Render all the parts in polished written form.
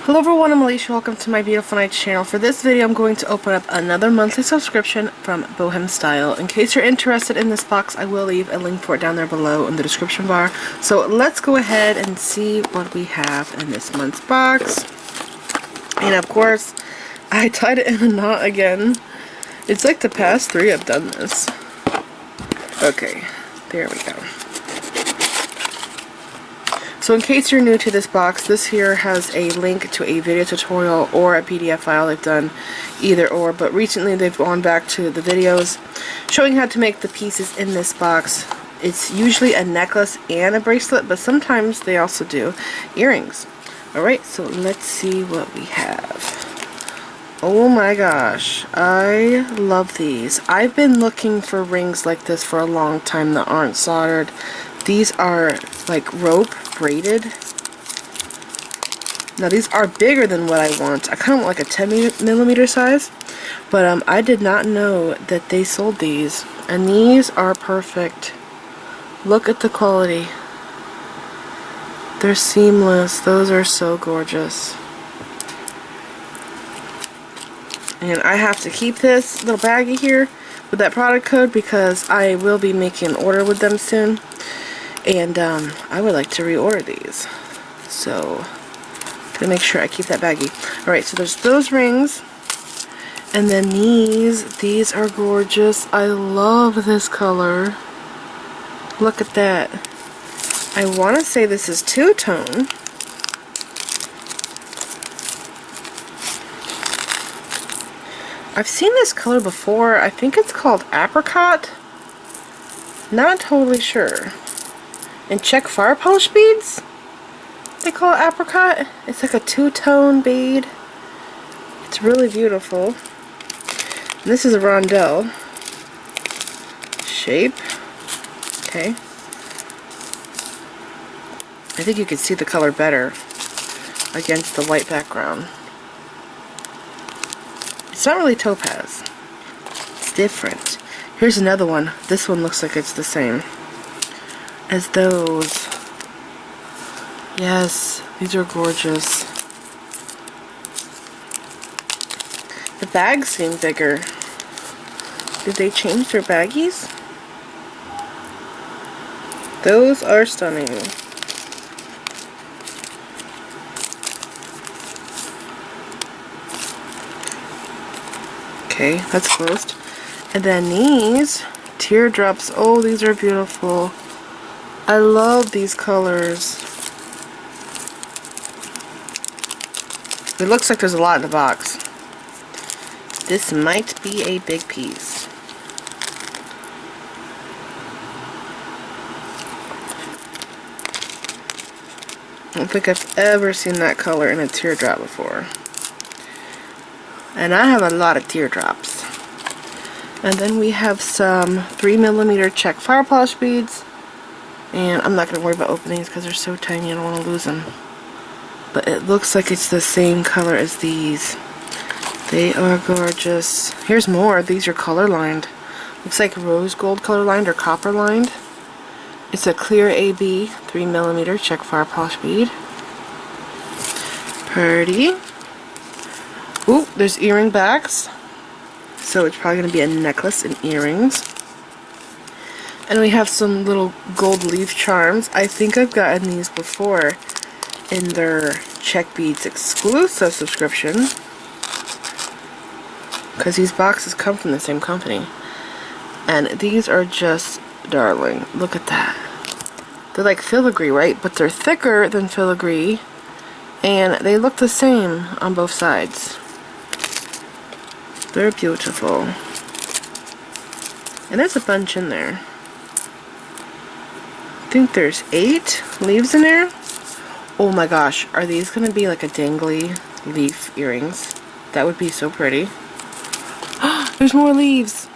Hello everyone, I'm Alicia. Welcome to my Beautiful Nights channel. For this video, I'm going to open up another monthly subscription from BohemStyle. In case you're interested in this box, I will leave a link for it down there below in the description bar. So let's go ahead and see what we have in this month's box. And of course, I tied it in a knot again. It's like the past three I've done this. Okay, there we go. So in case you're new to this box, this here has a link to a video tutorial or a PDF file. They've done either or, but recently they've gone back to the videos showing how to make the pieces in this box. It's usually a necklace and a bracelet, but sometimes they also do earrings. Alright, so let's see what we have. Oh my gosh, I love these. I've been looking for rings like this for a long time that aren't soldered. These are like rope braided. Now these are bigger than what I want. I kind of want like a 10mm size, but I did not know that they sold these, and these are perfect. Look at the quality. They're seamless. Those are so gorgeous. And I have to keep this little baggie here with that product code because I will be making an order with them soon. And I would like to reorder these, so I'm gonna make sure I keep that baggie. Alright, so there's those rings, and then these are gorgeous. I love this color. Look at that. I want to say this is two-tone. I've seen this color before. I think it's called apricot. Not totally sure. And check fire polish beads, they call it apricot. It's like a two-tone bead. It's really beautiful. And this is a rondelle shape. Okay, I think you can see the color better against the white background. It's not really topaz, it's different. Here's another one. This one looks like it's the same as those. Yes, these are gorgeous. The bags seem bigger. Did they change their baggies? Those are stunning. Okay, that's closed. And then these teardrops. Oh, these are beautiful. I love these colors. It looks like there's a lot in the box. This might be a big piece. I don't think I've ever seen that color in a teardrop before. And I have a lot of teardrops. And then we have some 3mm check fire polish beads. And I'm not going to worry about opening these because they're so tiny, I don't want to lose them. But it looks like it's the same color as these. They are gorgeous. Here's more. These are color lined. Looks like rose gold color lined or copper lined. It's a clear AB 3mm check fire polish bead. Pretty. Ooh, there's earring backs. So it's probably going to be a necklace and earrings. And we have some little gold leaf charms. I think I've gotten these before in their Check Beads exclusive subscription, because these boxes come from the same company. And these are just darling. Look at that. They're like filigree, right? But they're thicker than filigree, and they look the same on both sides. They're beautiful. And there's a bunch in there. I think there's 8 leaves in there. Oh my gosh, are these gonna be like a dangly leaf earrings? That would be so pretty. There's more leaves.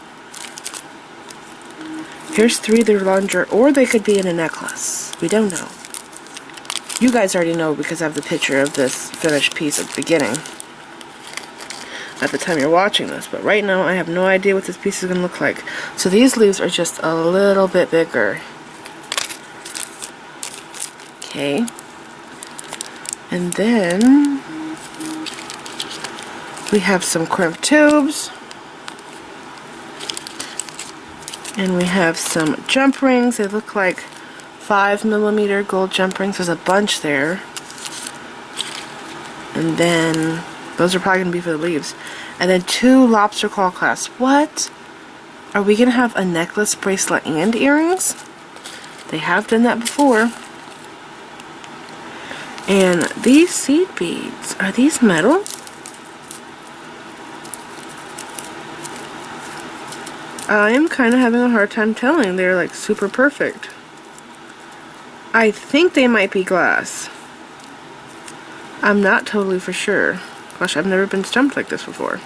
Here's 3 that are larger, or they could be in a necklace. We don't know. You guys already know because I have the picture of this finished piece at the beginning, at the time you're watching this, but right now I have no idea what this piece is gonna look like. So these leaves are just a little bit bigger. Okay. And then We have some crimped tubes. And we have some jump rings. They look like 5mm gold jump rings. There's a bunch there. And then those are probably going to be for the leaves. And then 2 lobster claw clasps. What? Are we going to have a necklace, bracelet, and earrings? They have done that before. And these seed beads, are these metal? I'm kind of having a hard time telling. They're like super perfect. I think they might be glass. I'm not totally for sure. Gosh, I've never been stumped like this before.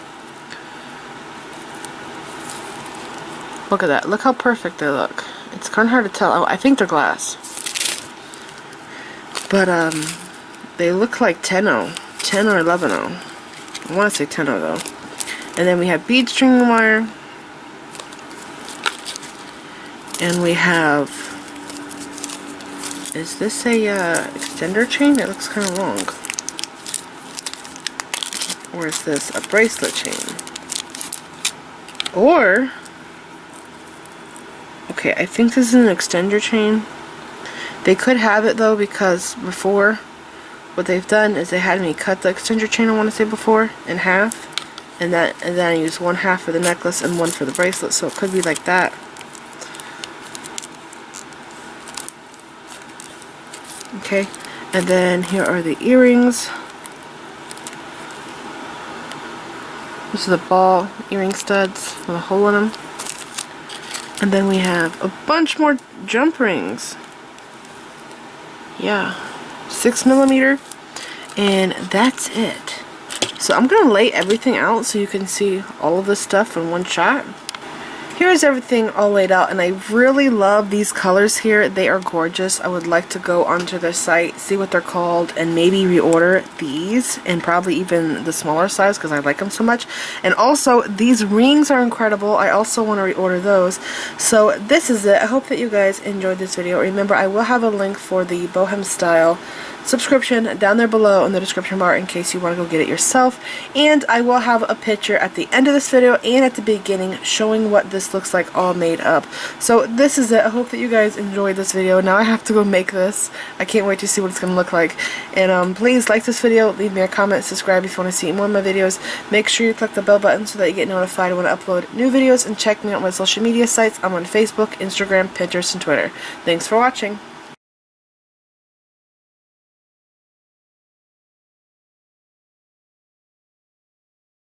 Look at that. Look how perfect they look. It's kind of hard to tell. Oh, I think they're glass. But, they look like 10-0. 10 or 11-0. I want to say 10-0 though. And then we have bead string wire. And we have... Is this a, extender chain? It looks kind of long. Or is this a bracelet chain? Or... Okay, I think this is an extender chain. They could have it though, because before, what they've done is they had me cut the extender chain, I want to say before, in half. And then I used 1/2 for the necklace and 1 for the bracelet, so it could be like that. Okay, and then here are the earrings. This is the ball earring studs with a hole in them. And then we have a bunch more jump rings. Yeah, 6mm. And that's it. So I'm going to lay everything out so you can see all of this stuff in one shot. Here's everything all laid out, and I really love these colors here. They are gorgeous. I would like to go onto their site, see what they're called, and maybe reorder these, and probably even the smaller size because I like them so much. And also, these rings are incredible. I also want to reorder those. So this is it. I hope that you guys enjoyed this video. Remember, I will have a link for the BohemStyle subscription down there below in the description bar in case you want to go get it yourself. And I will have a picture at the end of this video and at the beginning showing what this looks like all made up. So this is it. I hope that you guys enjoyed this video. Now I have to go make this. I can't wait to see what it's going to look like. And please like this video, leave me a comment, subscribe if you want to see more of my videos. Make sure you click the bell button so that you get notified when I upload new videos, and check me out on my social media sites. I'm on Facebook, Instagram, Pinterest, and Twitter. Thanks for watching.